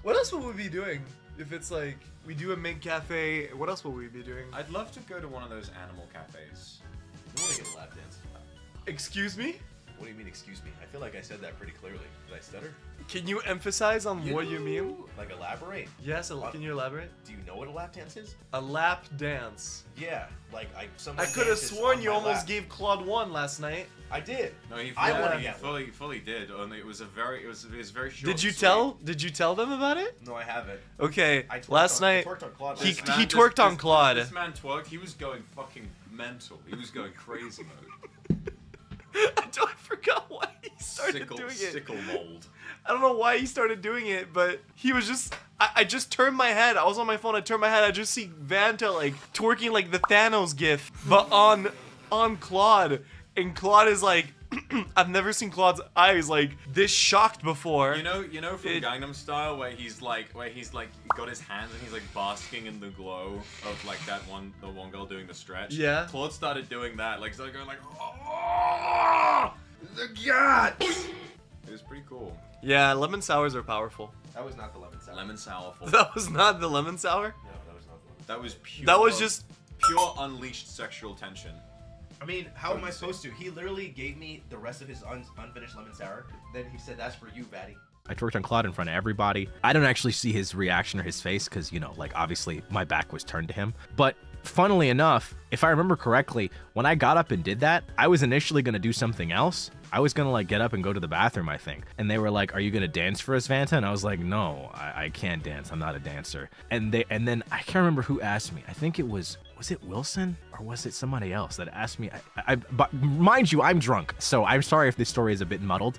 What else will we be doing if it's like we do a mink cafe? What else will we be doing? I'd love to go to one of those animal cafes. You want to get a lap dance? Excuse me? What do you mean, excuse me? I feel like I said that pretty clearly. Did I stutter? Can you emphasize on what you mean? Like elaborate? Yes, can you elaborate? Do you know what a lap dance is? A lap dance. Yeah, like I could have sworn you almost gave Claude one last night. I did. No, he fully did. Only it was very short. Did you tell them about it? No, I haven't. Okay, last night I twerked on Claude. he twerked on Claude. This man twerked. He was going fucking mental. He was going crazy mode. I forgot why he started doing it. Sickle mold. I don't know why he started doing it, but he was just... I just turned my head. I was on my phone. I turned my head. I just see Vanta like twerking like the Thanos gif, but on Claude, and Claude is like, I've never seen Claude's eyes like this shocked before. You know from Gangnam Style where he's like got his hands and he's like basking in the glow of like the one girl doing the stretch. Yeah. Claude started doing that, like started going like, oh, the god. It was pretty cool. Yeah, lemon sours are powerful. That was not the lemon sour. Lemon sour. That was not the lemon sour? No, that was not the lemon sour. That was pure. That was just pure unleashed sexual tension. I mean, how am I supposed to? He literally gave me the rest of his unfinished lemon sour. Then he said, "That's for you, Vatty." I twerked on Claude in front of everybody. I don't actually see his reaction or his face because, you know, like obviously my back was turned to him. But funnily enough, if I remember correctly, when I got up and did that, I was initially going to do something else. I was going to like get up and go to the bathroom, I think. And they were like, "Are you going to dance for us, Vanta?" And I was like, "No, I can't dance. I'm not a dancer." And then I can't remember who asked me. I think it was it Wilson or was it somebody else that asked me? But mind you, I'm drunk. So I'm sorry if this story is a bit muddled.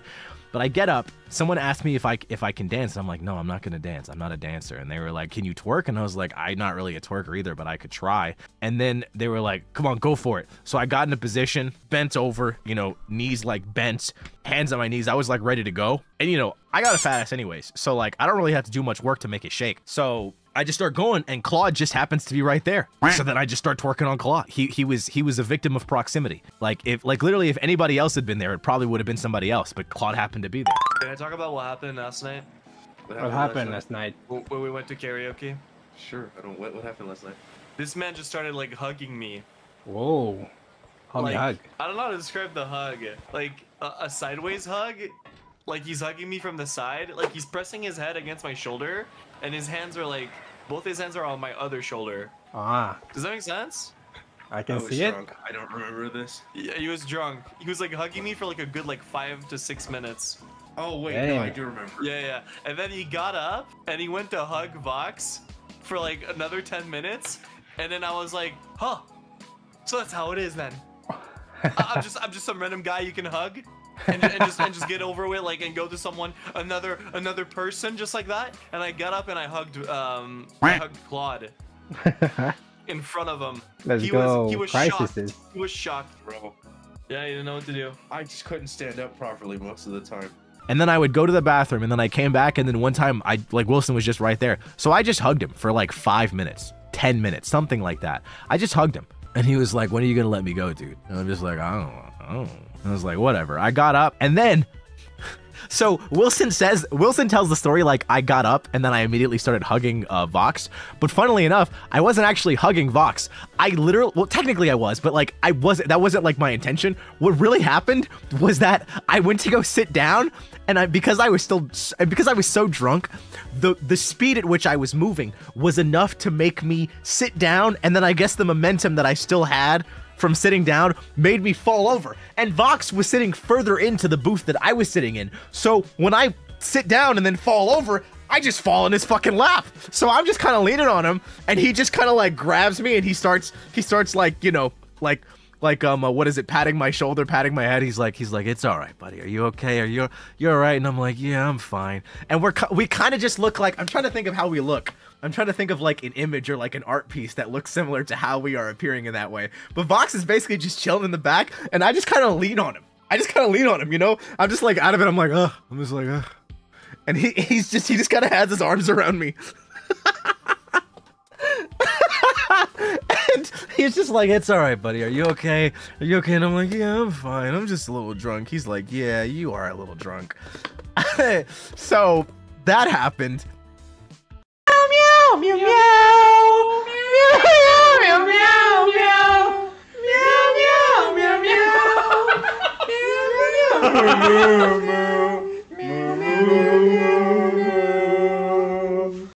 But I get up, someone asked me if I can dance, and I'm like, "No, I'm not gonna dance. I'm not a dancer." And they were like, "Can you twerk?" And I was like, "I'm not really a twerker either, but I could try." And then they were like, "Come on, go for it." So I got in a position, bent over, you know, knees like bent, hands on my knees. I was like ready to go. And you know, I got a fat ass anyways, so like I don't really have to do much work to make it shake. So I just start going, and Claude just happens to be right there. So then I just start twerking on Claude. He was a victim of proximity. Like literally if anybody else had been there, it probably would have been somebody else, but Claude happened to be there. Can I talk about what happened last night? What happened last night? When we went to karaoke? Sure. I don't. What happened last night? This man just started like hugging me. Whoa. Like, hug. I don't know how to describe the hug. Like a sideways hug. Like he's hugging me from the side. Like he's pressing his head against my shoulder, and his hands are like, both his hands are on my other shoulder. Ah. Does that make sense? I can see it. I don't remember this. Yeah, he was drunk. He was like hugging me for like a good like 5 to 6 minutes. Oh wait, Dang. no, I do remember. Yeah. And then he got up and he went to hug Vox for like another 10 minutes, and then I was like, huh. So that's how it is then. I'm just some random guy you can hug. and just get over with, like, and go to someone, another person, just like that. And I got up and I hugged Claude in front of him. Let's go. He was Crises. shocked. He was shocked, Bro, yeah, he didn't know what to do. I just couldn't stand up properly most of the time. And then I would go to the bathroom, and then I came back, and then one time Wilson was just right there. So I just hugged him for like 5 minutes, 10 minutes, something like that. I just hugged him. And he was like, "When are you gonna let me go, dude?" And I'm just like, I don't know. And I was like, whatever. I got up, and then so Wilson tells the story like I got up and then I immediately started hugging Vox. But funnily enough, I wasn't actually hugging Vox. Well, technically I was, but like that wasn't like my intention. What really happened was that I went to go sit down, and because I was so drunk, the speed at which I was moving was enough to make me sit down, and then I guess the momentum that I still had from sitting down made me fall over. And Vox was sitting further into the booth that I was sitting in. So when I sit down and then fall over, I just fall in his fucking lap. So I'm just kind of leaning on him, and he just kind of like grabs me, and he starts like, you know, like what is it, patting my shoulder, patting my head. He's like, "It's all right, buddy. Are you okay? You're all right?" And I'm like, "Yeah, I'm fine." And we kind of just look like, I'm trying to think of how we look. I'm trying to think of like an image or like an art piece that looks similar to how we are appearing in that way. But Vox is basically just chilling in the back, and I just kind of lean on him. You know, I'm just like out of it. I'm like, ugh. I'm just like, ugh. And he just kind of has his arms around me. And he's just like, "It's all right, buddy. Are you okay? Are you okay?" And I'm like, "Yeah, I'm fine. I'm just a little drunk." He's like, "Yeah, you are a little drunk." So that happened. meow.